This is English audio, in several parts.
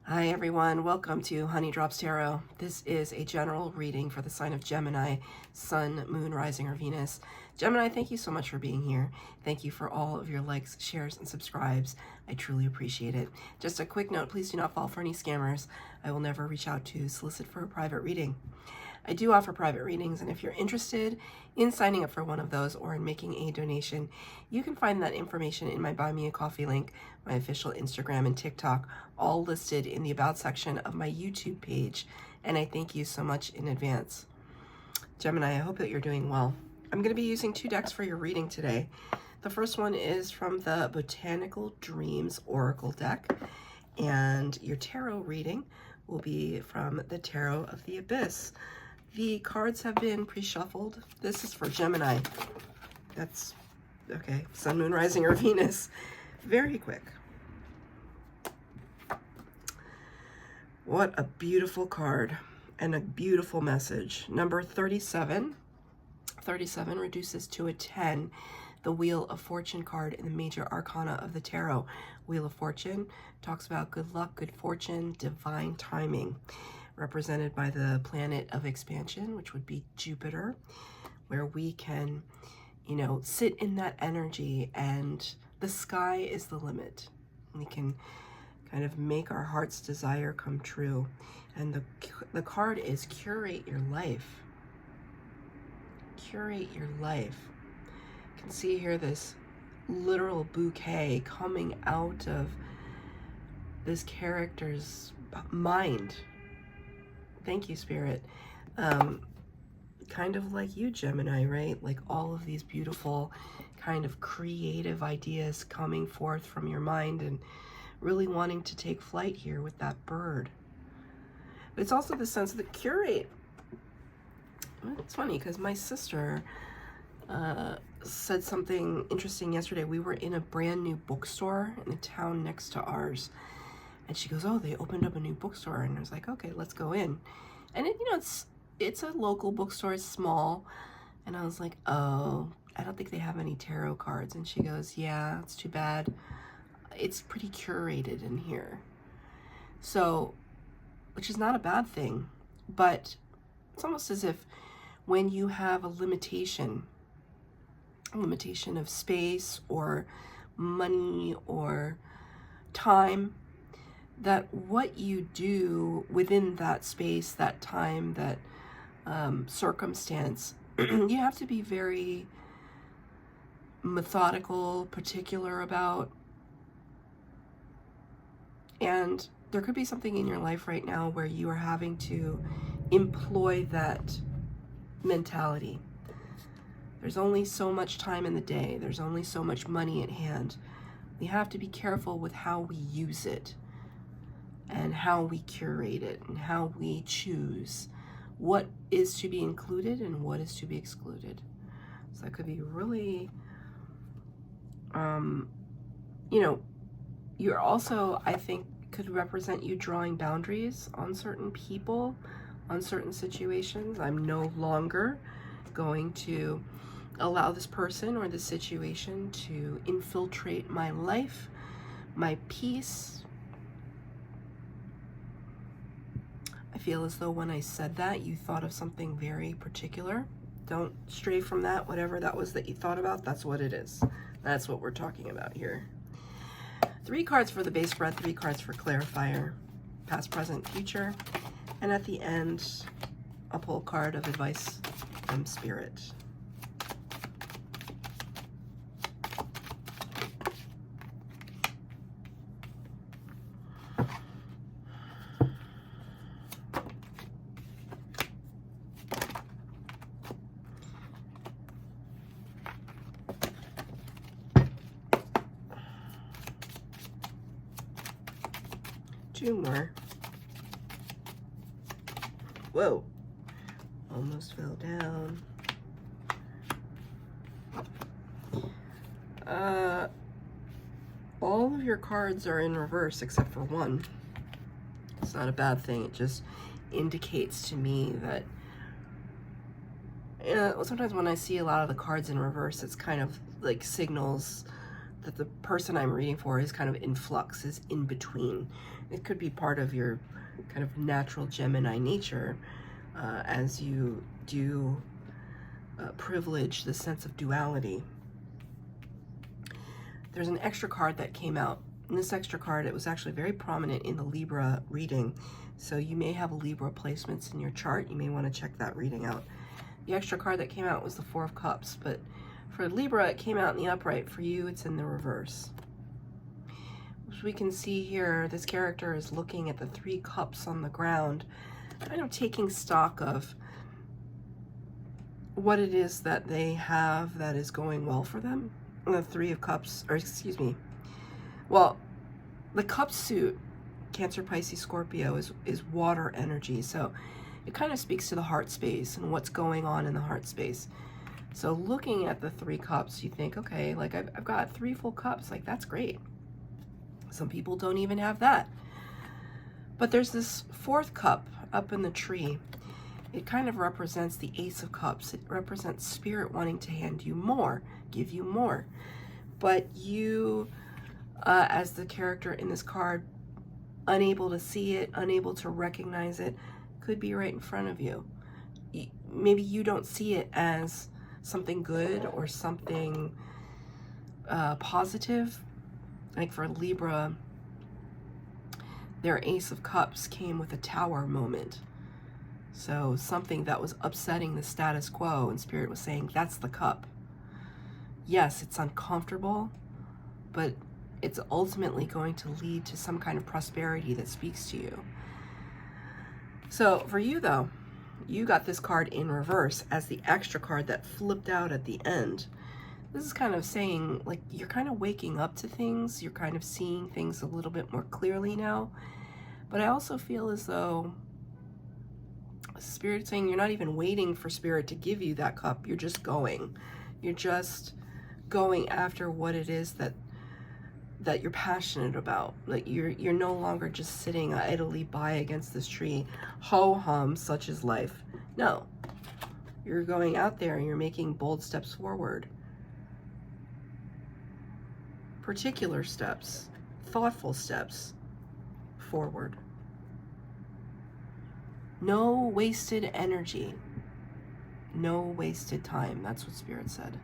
Hi everyone, welcome to Honey Drops Tarot. This is a general reading for the sign of Gemini, Sun, Moon, Rising, or Venus. Gemini, thank you so much for being here. Thank you for all of your likes, shares, and subscribes. I truly appreciate it. Just a quick note, please do not fall for any scammers. I will never reach out to solicit for a private reading. I do offer private readings, and if you're interested in signing up for one of those or in making a donation, you can find that information in my Buy Me a Coffee link, my official Instagram and TikTok, all listed in the About section of my YouTube page, and I thank you so much in advance. Gemini, I hope that you're doing well. I'm going to be using two decks for your reading today. The first one is from the Botanical Dreams Oracle deck, and your tarot reading will be from the Tarot of the Abyss. The cards have been pre-shuffled. This is for Gemini. That's, okay, Sun, Moon, Rising, or Venus. Very quick. What a beautiful card and a beautiful message. Number 37. 37 reduces to a 10. The Wheel of Fortune card in the major arcana of the tarot. Wheel of Fortune talks about good luck, good fortune, divine timing, represented by the planet of expansion, which would be Jupiter, where we can, sit in that energy and the sky is the limit. We can kind of make our heart's desire come true. And the card is curate your life. Curate your life. You can see here this literal bouquet coming out of this character's mind. Thank you, Spirit. Kind of like you, Gemini, right? Like all of these beautiful kind of creative ideas coming forth from your mind and really wanting to take flight here with that bird. But it's also the sense of the curate. It's funny because my sister said something interesting yesterday. We were in a brand new bookstore in the town next to ours. And she goes, oh, they opened up a new bookstore. And I was like, okay, let's go in. And it's a local bookstore, it's small. And I was like, oh, I don't think they have any tarot cards. And she goes, yeah, it's too bad. It's pretty curated in here. So, which is not a bad thing. But it's almost as if when you have a limitation of space or money or time, that what you do within that space, that time, that circumstance, you have to be very methodical, particular about. And there could be something in your life right now where you are having to employ that mentality. There's only so much time in the day. There's only so much money at hand. We have to be careful with how we use it, and how we curate it, and how we choose what is to be included and what is to be excluded. So that could be really, you're also, I think, could represent you drawing boundaries on certain people, on certain situations. I'm no longer going to allow this person or this situation to infiltrate my life, my peace. I feel as though when I said that, you thought of something very particular. Don't stray from that. Whatever that was that you thought about, that's what it is. That's what we're talking about here. 3 cards for the base spread, 3 cards for clarifier, past, present, future. And at the end, I'll pull a card of advice from Spirit. Two more. Whoa, almost fell down. All of your cards are in reverse except for one. It's not a bad thing. It just indicates to me that sometimes when I see a lot of the cards in reverse, it's kind of like signals that the person I'm reading for is kind of in flux, is in between. It could be part of your kind of natural Gemini nature, as you do privilege the sense of duality. There's an extra card that came out. And this extra card, it was actually very prominent in the Libra reading. So you may have Libra placements in your chart. You may want to check that reading out. The extra card that came out was the Four of Cups, but for Libra, it came out in the upright. For you, it's in the reverse. As we can see here, this character is looking at the 3 cups on the ground, kind of taking stock of what it is that they have that is going well for them. And the 3 of Cups, or excuse me, well, the cup suit, Cancer, Pisces, Scorpio, is water energy. So it kind of speaks to the heart space and what's going on in the heart space. So looking at the 3 cups, you think, okay, like I've got 3 full cups. Like, that's great. Some people don't even have that. But there's this 4th cup up in the tree. It kind of represents the Ace of Cups. It represents Spirit wanting to hand you more, give you more. But you, as the character in this card, unable to see it, unable to recognize it, could be right in front of you. Maybe you don't see it as something good or something positive. Like for Libra, their Ace of Cups came with a Tower moment. So something that was upsetting the status quo, and Spirit was saying, that's the cup. Yes, it's uncomfortable, but it's ultimately going to lead to some kind of prosperity that speaks to you. So for you though, you got this card in reverse as the extra card that flipped out at the end. This is kind of saying, like, you're kind of waking up to things. You're kind of seeing things a little bit more clearly now. But I also feel as though Spirit saying you're not even waiting for Spirit to give you that cup. You're just going. You're just going after what it is that you're passionate about. Like you're no longer just sitting idly by against this tree, ho-hum, such is life. No, you're going out there and you're making bold steps forward. Particular steps, thoughtful steps forward. No wasted energy, no wasted time. That's what Spirit said.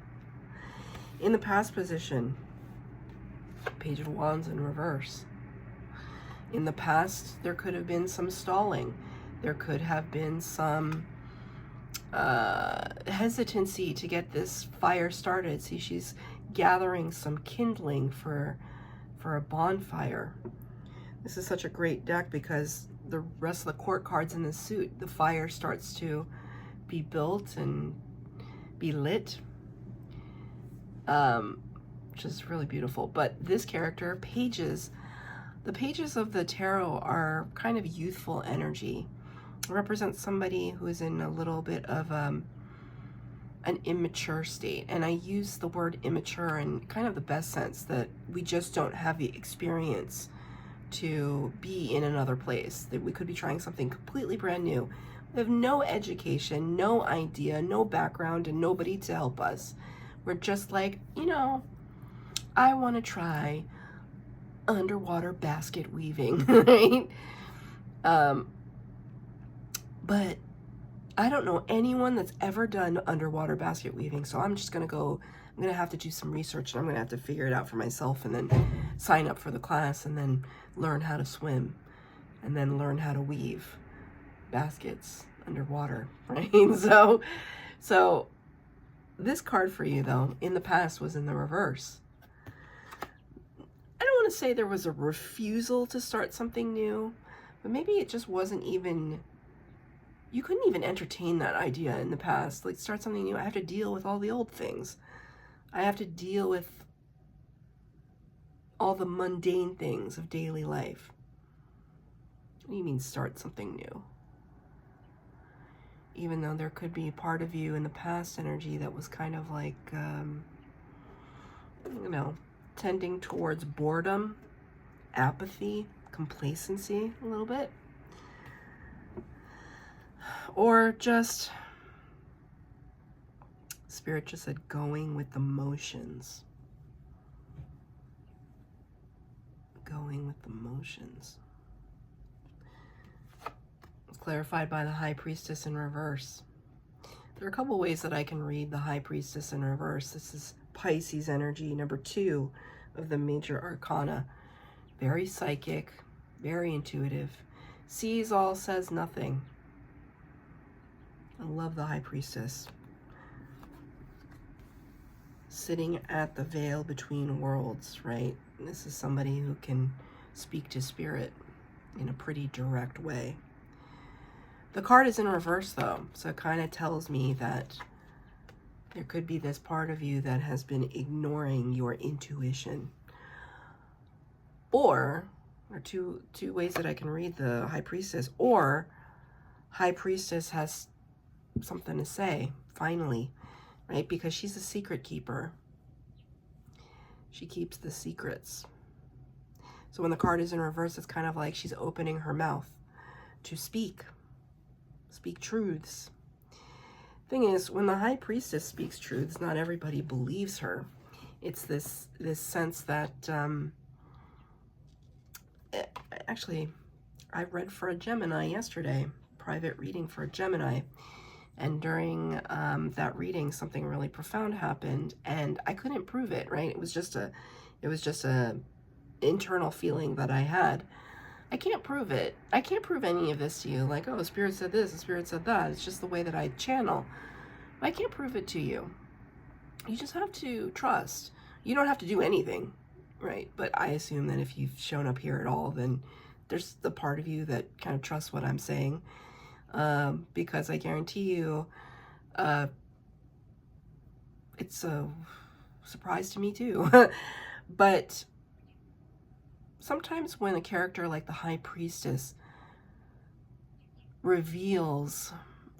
In the past position, Page of Wands in reverse. In the past, there could have been some stalling. There could have been some hesitancy to get this fire started. See, she's gathering some kindling for a bonfire. This is such a great deck because the rest of the court cards in this suit, the fire starts to be built and be lit. Which is really beautiful. But this character, pages, the pages of the tarot are kind of youthful energy. It represents somebody who is in a little bit of an immature state. And I use the word immature in kind of the best sense, that we just don't have the experience to be in another place, that we could be trying something completely brand new. We have no education, no idea, no background, and nobody to help us. We're just like, you know, I want to try underwater basket weaving, right? But I don't know anyone that's ever done underwater basket weaving, so I'm just going to go, I'm going to have to do some research, and I'm going to have to figure it out for myself, and then sign up for the class, and then learn how to swim, and then learn how to weave baskets underwater, right? So this card for you, though, in the past was in the reverse. I don't want to say there was a refusal to start something new, but maybe it just wasn't even, you couldn't even entertain that idea in the past. Like, start something new. I have to deal with all the old things. I have to deal with all the mundane things of daily life. What do you mean start something new? Even though there could be part of you in the past energy that was kind of like, you know, tending towards boredom, apathy, complacency a little bit. Or just, Spirit just said, going with the motions. going with the motions. It's clarified by the High Priestess in reverse. There are a couple ways that I can read the High Priestess in reverse. This is Pisces energy, number 2 of the major arcana. Very psychic, very intuitive. Sees all, says nothing. I love the High Priestess. Sitting at the veil between worlds, right? This is somebody who can speak to spirit in a pretty direct way. The card is in reverse though, so it kind of tells me that there could be this part of you that has been ignoring your intuition. Or two ways that I can read the High Priestess, or High Priestess has something to say, finally, right? Because she's a secret keeper. She keeps the secrets. So when the card is in reverse, it's kind of like she's opening her mouth to speak truths. Thing is, when the High Priestess speaks truths, not everybody believes her. It's this sense that, actually, I read for a Gemini yesterday, private reading for a Gemini. And during that reading, something really profound happened, and I couldn't prove it, right? It was just a internal feeling that I had. I can't prove it. I can't prove any of this to you. Like, oh, Spirit said this, the Spirit said that. It's just the way that I channel. I can't prove it to you. You just have to trust. You don't have to do anything, right? But I assume that if you've shown up here at all, then there's the part of you that kind of trusts what I'm saying. Because I guarantee you, it's a surprise to me too. But sometimes when a character like the High Priestess reveals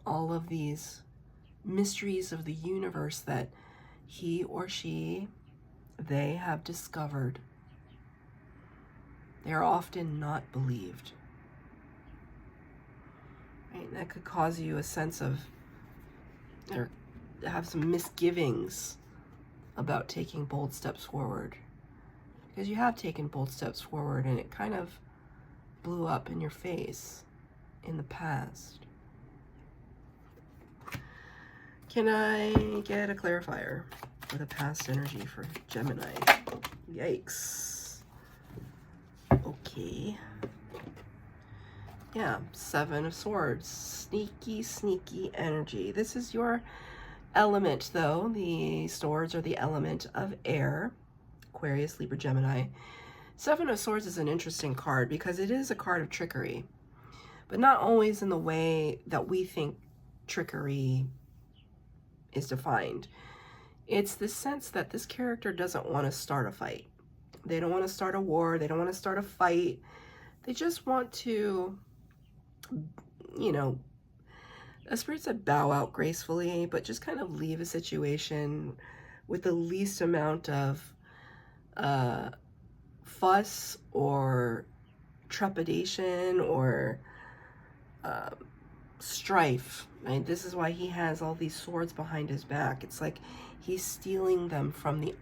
all of these mysteries of the universe that he or she, they have discovered, they are often not believed. Right? That could cause you a sense of, or have some misgivings about taking bold steps forward. Because you have taken bold steps forward and it kind of blew up in your face in the past. Can I get a clarifier for the past energy for Gemini? Yikes. Okay. Yeah, 7 of Swords. Sneaky, sneaky energy. This is your element, though. The swords are the element of air. Aquarius, Libra, Gemini. 7 of Swords is an interesting card because it is a card of trickery. But not always in the way that we think trickery is defined. It's the sense that this character doesn't want to start a fight. They don't want to start a war. They don't want to start a fight. They just want to, you know, a Spirit said bow out gracefully, but just kind of leave a situation with the least amount of fuss or trepidation or strife. Right? This is why he has all these swords behind his back. It's like he's stealing them from the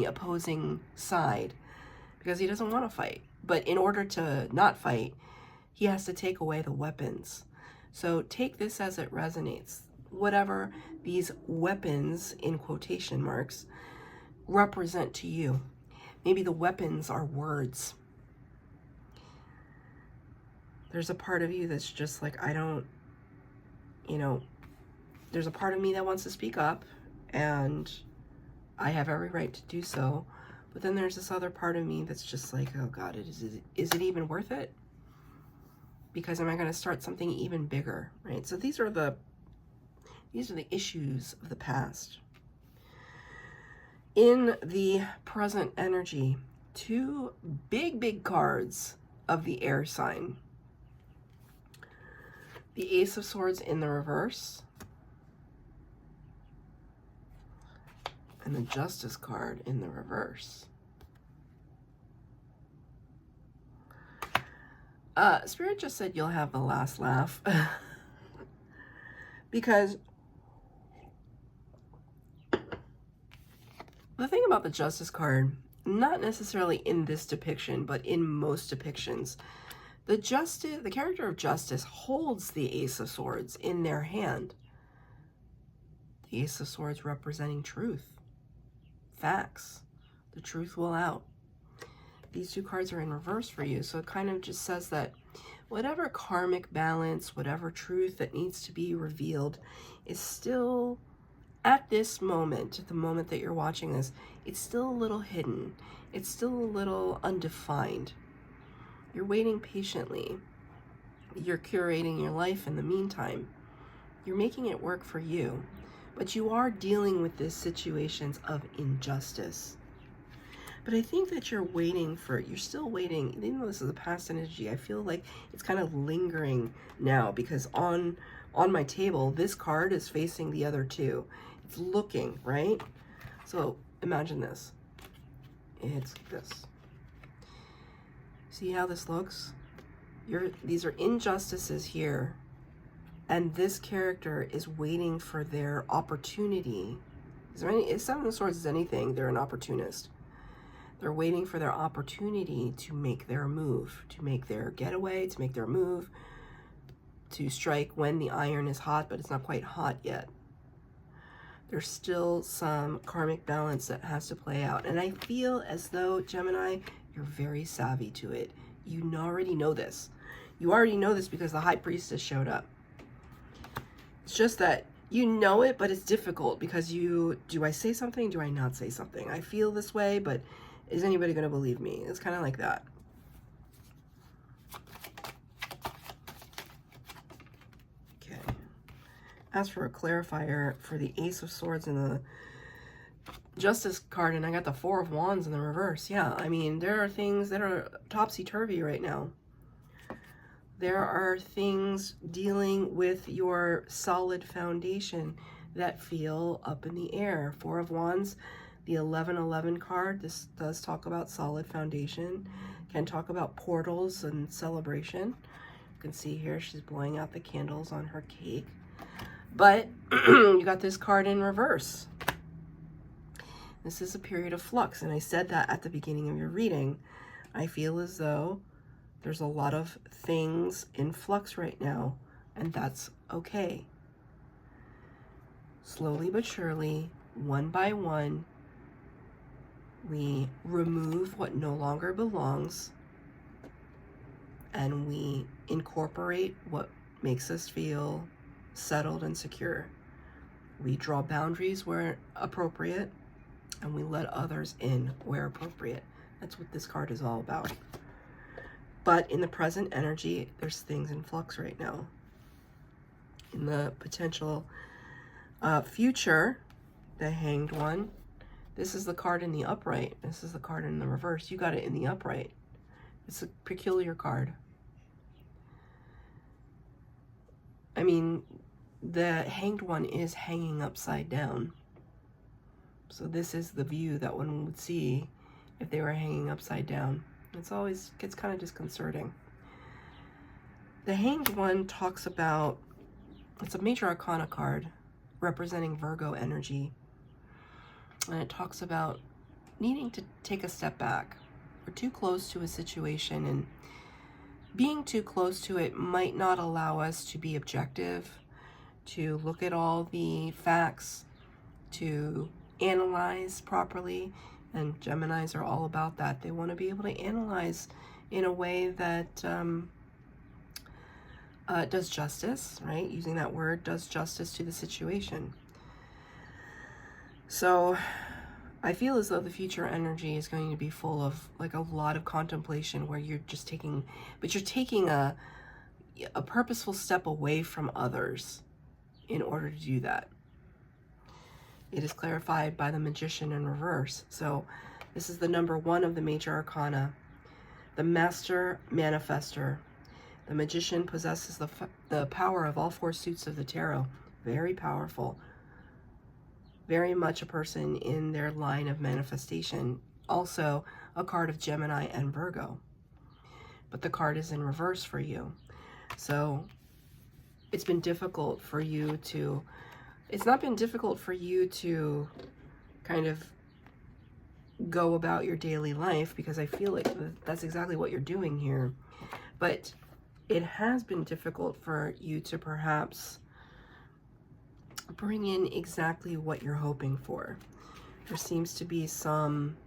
opposing side because he doesn't want to fight. But in order to not fight, he has to take away the weapons. So take this as it resonates. Whatever these weapons, in quotation marks, represent to you. Maybe the weapons are words. There's a part of you that's just like, I don't, you know, there's a part of me that wants to speak up, and I have every right to do so. But then there's this other part of me that's just like, oh God, is it even worth it? Because am I going to start something even bigger, right? So these are the issues of the past. In the present energy, 2 big cards of the air sign. The Ace of Swords in the reverse. And the Justice card in the reverse. Spirit just said you'll have the last laugh. Because the thing about the Justice card not necessarily in this depiction, but in most depictions, the character of Justice holds the Ace of Swords in their hand. The Ace of Swords representing truth, facts. The truth will out. These two cards are in reverse for you, so it kind of just says that whatever karmic balance, whatever truth that needs to be revealed is still, at this moment, at the moment that you're watching this, it's still a little hidden. It's still a little undefined. You're waiting patiently. You're curating your life in the meantime. You're making it work for you. But you are dealing with these situations of injustice. But I think that you're still waiting, even though this is a past energy, I feel like it's kind of lingering now, because on my table, this card is facing the other two. It's looking, right? So imagine this. It's this. See how this looks? These are injustices here, and this character is waiting for their opportunity. If Seven of Swords is anything, they're an opportunist. They're waiting for their opportunity to make their move, to make their getaway, to make their move, to strike when the iron is hot, but it's not quite hot yet. There's still some karmic balance that has to play out. And I feel as though, Gemini, you're very savvy to it. You already know this. You already know this because the High Priestess showed up. It's just that you know it, but it's difficult because do I say something? Do I not say something? I feel this way, but is anybody going to believe me? It's kind of like that. Okay. As for a clarifier for the Ace of Swords and the Justice card, and I got the Four of Wands in the reverse. Yeah, I mean, there are things that are topsy-turvy right now. There are things dealing with your solid foundation that feel up in the air. Four of Wands, the 1111 card, this does talk about solid foundation, can talk about portals and celebration. You can see here she's blowing out the candles on her cake. But you got this card in reverse. This is a period of flux, and I said that at the beginning of your reading. I feel as though there's a lot of things in flux right now, and that's okay. Slowly but surely, one by one, we remove what no longer belongs, and we incorporate what makes us feel settled and secure. We draw boundaries where appropriate, and we let others in where appropriate. That's what this card is all about. But in the present energy, there's things in flux right now. In the potential future, the Hanged One, this is the card in the upright. This is the card in the reverse. You got it in the upright. It's a peculiar card. I mean, the Hanged One is hanging upside down. So this is the view that one would see if they were hanging upside down. Gets kind of disconcerting. The Hanged One talks about, it's a major arcana card representing Virgo energy. And it talks about needing to take a step back. We're too close to a situation, and being too close to it might not allow us to be objective, to look at all the facts, to analyze properly. And Geminis are all about that. They want to be able to analyze in a way that does justice, right? Using that word, does justice to the situation. So I feel as though the future energy is going to be full of like a lot of contemplation, where you're just taking a purposeful step away from others in order to do that. It is clarified by the Magician in reverse. So this is the number 1 of the major arcana, the Master Manifester. The Magician possesses the power of all 4 suits of the tarot. Very powerful. Very much a person in their line of manifestation. Also a card of Gemini and Virgo. But the card is in reverse for you. So it's been difficult for you to... It's not been difficult for you to kind of go about your daily life, because I feel like that's exactly what you're doing here. But it has been difficult for you to perhaps bring in exactly what you're hoping for. There seems to be some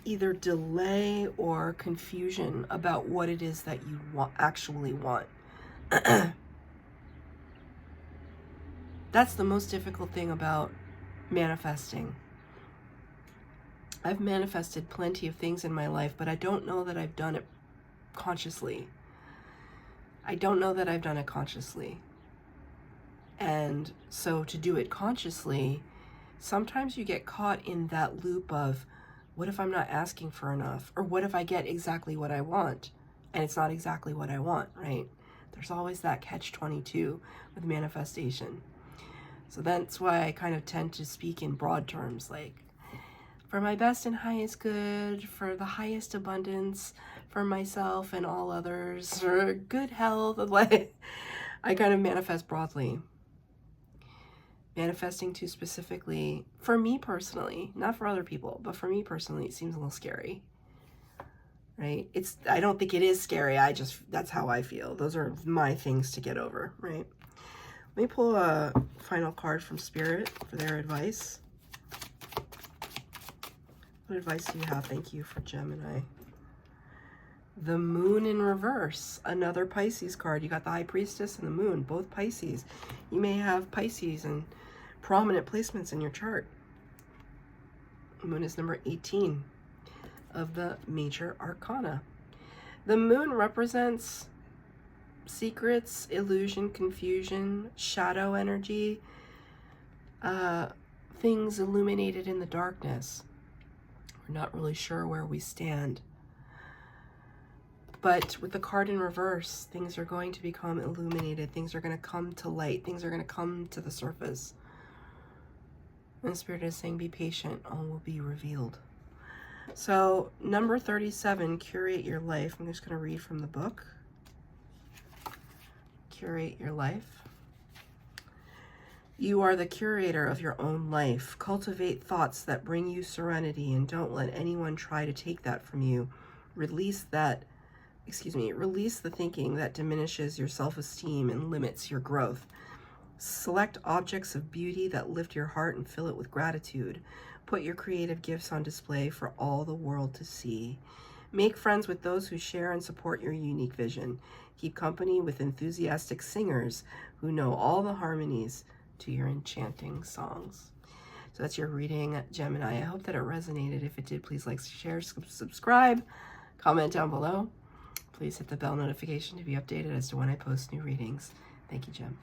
either delay or confusion about what it is that you actually want. That's the most difficult thing about manifesting. I've manifested plenty of things in my life, but I don't know that I've done it consciously. I don't know that I've done it consciously. And so to do it consciously, sometimes you get caught in that loop of, what if I'm not asking for enough? Or what if I get exactly what I want and it's not exactly what I want, right? There's always that catch-22 with manifestation. So that's why I kind of tend to speak in broad terms, like, for my best and highest good, for the highest abundance, for myself and all others, for good health. Like, I kind of manifest broadly. Manifesting too specifically, for me personally, not for other people, but for me personally, it seems a little scary, right? I don't think it is scary. That's how I feel. Those are my things to get over, right? Let me pull a final card from Spirit for their advice. What advice do you have? Thank you for Gemini. The Moon in reverse, another Pisces card. You got the High Priestess and the Moon, both Pisces. You may have Pisces and prominent placements in your chart. The Moon is number 18 of the major arcana. The Moon represents secrets, illusion, confusion, shadow energy, things illuminated in the darkness. We're not really sure where we stand. But with the card in reverse, things are going to become illuminated. Things are going to come to light. Things are going to come to the surface. And Spirit is saying, be patient. All will be revealed. So, number 37, Curate Your Life. I'm just going to read from the book. Curate Your Life. You are the curator of your own life. Cultivate thoughts that bring you serenity, and don't let anyone try to take that from you. Release the thinking that diminishes your self-esteem and limits your growth. Select objects of beauty that lift your heart and fill it with gratitude. Put your creative gifts on display for all the world to see. Make friends with those who share and support your unique vision. Keep company with enthusiastic singers who know all the harmonies to your enchanting songs. So that's your reading, Gemini. I hope that it resonated. If it did, please like, share, subscribe, comment down below. Please hit the bell notification to be updated as to when I post new readings. Thank you, Gem.